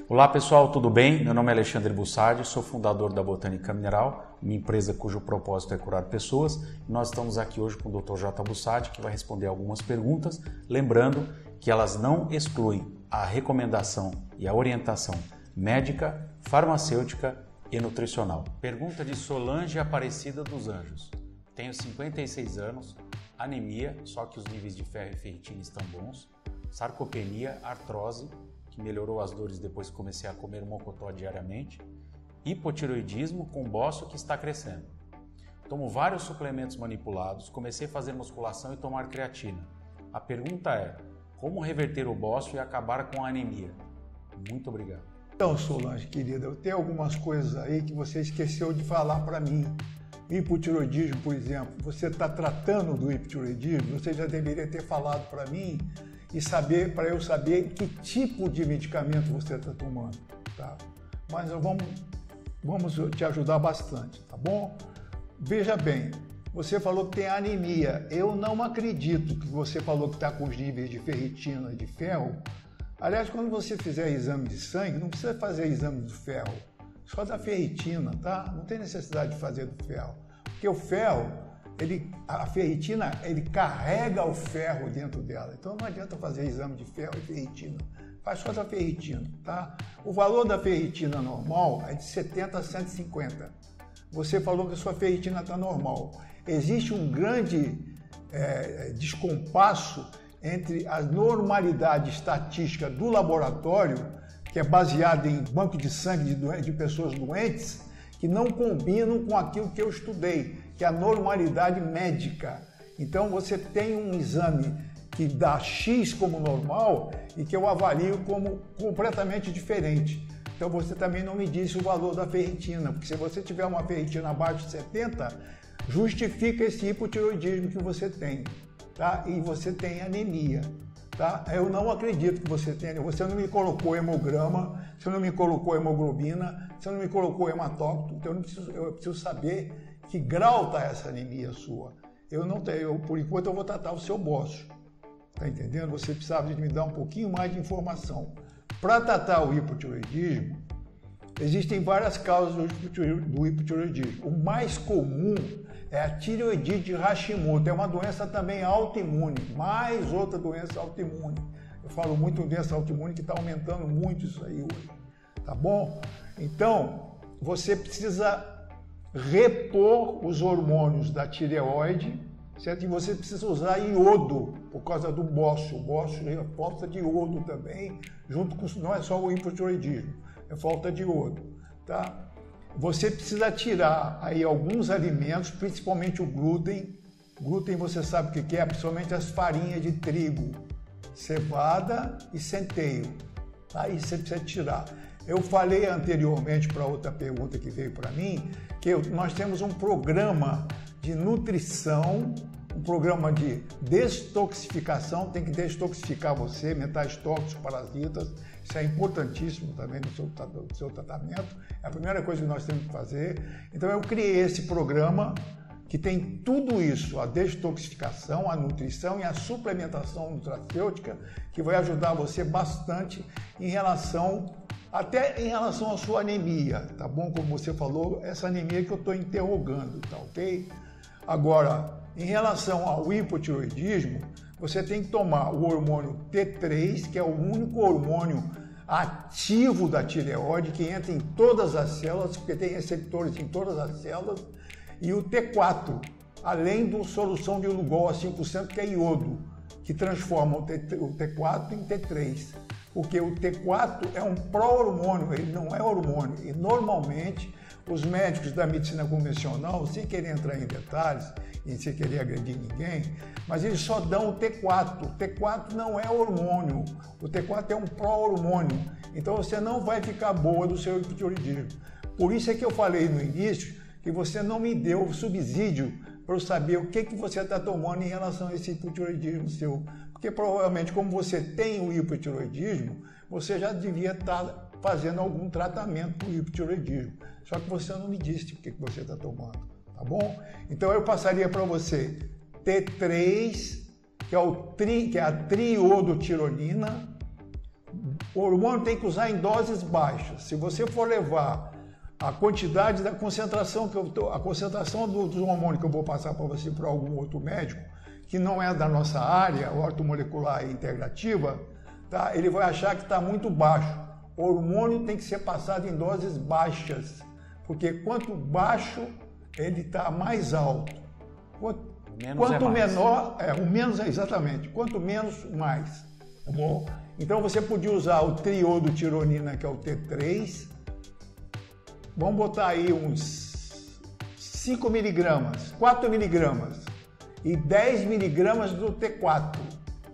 Olá pessoal, tudo bem? Meu nome é Alexandre Bussardi, sou fundador da Botânica Mineral, uma empresa cujo propósito é curar pessoas. Nós estamos aqui hoje com o Dr. J. Bussardi, que vai responder algumas perguntas, lembrando que elas não excluem a recomendação e a orientação médica, farmacêutica e nutricional. Pergunta de Solange Aparecida dos Anjos. Tenho 56 anos, anemia, só que os níveis de ferro e ferritina estão bons, sarcopenia, artrose, que melhorou as dores depois que comecei a comer mocotó diariamente, hipotireoidismo com bócio que está crescendo. Tomo vários suplementos manipulados, comecei a fazer musculação e tomar creatina. A pergunta é, como reverter o bócio e acabar com a anemia? Muito obrigado. Então, Solange, querida, eu tenho algumas coisas aí que você esqueceu de falar para mim. Hipotireoidismo, por exemplo, você está tratando do hipotireoidismo, você já deveria ter falado para mim e saber, para eu saber que tipo de medicamento você está tomando, tá? Mas vamos te ajudar bastante, tá bom? Veja bem, você falou que tem anemia. Eu não acredito que você falou que está com os níveis de ferritina e de ferro. Aliás, quando você fizer exame de sangue, não precisa fazer exame do ferro, só da ferritina, tá? Não tem necessidade de fazer do ferro, porque o ferro, a ferritina, ele carrega o ferro dentro dela. Então não adianta fazer exame de ferro e ferritina. Faz só da ferritina, tá? O valor da ferritina normal é de 70 a 150. Você falou que a sua ferritina está normal. Existe um grande descompasso entre a normalidade estatística do laboratório, que é baseada em banco de sangue de pessoas doentes, que não combinam com aquilo que eu estudei, que é a normalidade médica. Então você tem um exame que dá X como normal e que eu avalio como completamente diferente. Então você também não me disse o valor da ferritina, porque se você tiver uma ferritina abaixo de 70, justifica esse hipotireoidismo que você tem, tá? E você tem anemia, tá? Eu não acredito que você tenha, você não me colocou hemograma, você não me colocou hemoglobina, você não me colocou hematócrito, então eu preciso saber que grau está essa anemia sua. Eu não tenho, por enquanto eu vou tratar o seu bócio, tá entendendo? Você precisava de me dar um pouquinho mais de informação. Para tratar o hipotireoidismo, existem várias causas do hipotireoidismo. O mais comum é a tireoidite de Hashimoto, é uma doença também autoimune, mais outra doença autoimune. Eu falo muito em doença autoimune que está aumentando muito isso aí hoje, tá bom? Então, você precisa repor os hormônios da tireoide, certo? E você precisa usar iodo por causa do bócio. O bócio é falta de iodo também, junto com, não é só o hipotireoidismo, é falta de iodo, tá? Você precisa tirar aí alguns alimentos, principalmente o glúten. Glúten você sabe o que é, principalmente as farinhas de trigo, cevada e centeio. Aí você precisa tirar. Eu falei anteriormente para outra pergunta que veio para mim, que nós temos um programa de nutrição, um programa de destoxificação, tem que destoxificar você, metais tóxicos, parasitas, isso é importantíssimo também no seu tratamento, é a primeira coisa que nós temos que fazer. Então eu criei esse programa que tem tudo isso, a detoxificação, a nutrição e a suplementação nutracêutica, que vai ajudar você bastante até em relação à sua anemia, tá bom? Como você falou, essa anemia que eu estou interrogando, tá ok? Agora, em relação ao hipotireoidismo, você tem que tomar o hormônio T3, que é o único hormônio ativo da tireoide, que entra em todas as células, porque tem receptores em todas as células, e o T4, além do solução de Lugol a 5%, que é iodo, que transforma o T4 em T3. Porque o T4 é um pró-hormônio, ele não é hormônio. E normalmente os médicos da medicina convencional, sem querer entrar em detalhes e sem querer agredir ninguém, mas eles só dão o T4. O T4 não é hormônio, o T4 é um pró-hormônio. Então você não vai ficar boa do seu hipotireoidismo. Por isso é que eu falei no início que você não me deu subsídio para eu saber o que você está tomando em relação a esse hipotireoidismo seu. Porque provavelmente, como você tem o hipotireoidismo, você já devia estar fazendo algum tratamento para o hipotireoidismo. Só que você não me disse o que você está tomando, tá bom? Então eu passaria para você T3, que é a triodotironina, O hormônio tem que usar em doses baixas. Se você for levar a quantidade da concentração a concentração do hormônio que eu vou passar para você para algum outro médico, que não é da nossa área, ortomolecular e integrativa, tá? Ele vai achar que está muito baixo. O hormônio tem que ser passado em doses baixas, porque quanto baixo ele está mais alto. Quanto menor, o menos é exatamente. Quanto menos, mais. Tá bom? Então você podia usar o triiodotironina, que é o T3. Vamos botar aí uns 5 miligramas, 4 miligramas e 10 miligramas do T4,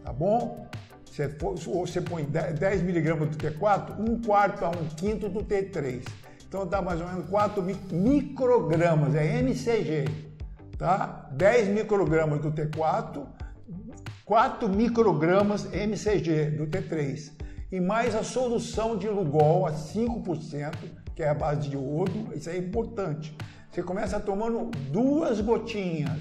tá bom? Você põe 10 miligramas do T4, 1/4 a 1/5 do T3. Então dá mais ou menos 4 microgramas, é mcg, tá? 10 microgramas do T4, 4 microgramas mcg do T3. E mais a solução de Lugol a 5%, que é a base de iodo, isso é importante. Você começa tomando 2 gotinhas.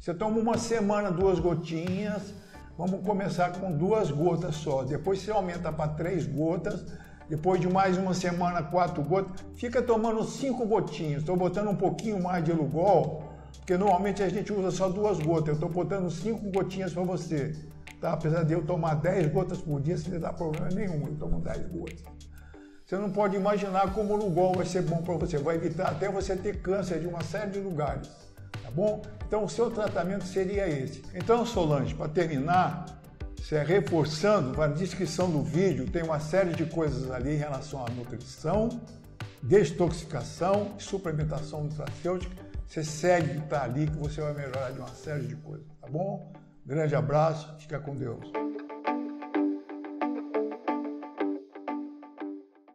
Você toma uma semana 2 gotinhas, vamos começar com 2 gotas só. Depois você aumenta para 3 gotas, depois de mais uma semana 4 gotas. Fica tomando 5 gotinhas. Estou botando um pouquinho mais de Lugol, porque normalmente a gente usa só 2 gotas. Eu estou botando 5 gotinhas para você. Tá? Apesar de eu tomar 10 gotas por dia, isso não dá problema nenhum, eu tomo 10 gotas. Você não pode imaginar como o Lugol vai ser bom para você, vai evitar até você ter câncer de uma série de lugares, tá bom? Então o seu tratamento seria esse. Então, Solange, para terminar, reforçando, na descrição do vídeo tem uma série de coisas ali em relação à nutrição, desintoxicação, suplementação nutracêutica. Você segue o que está ali que você vai melhorar de uma série de coisas, tá bom? Grande abraço, fica com Deus.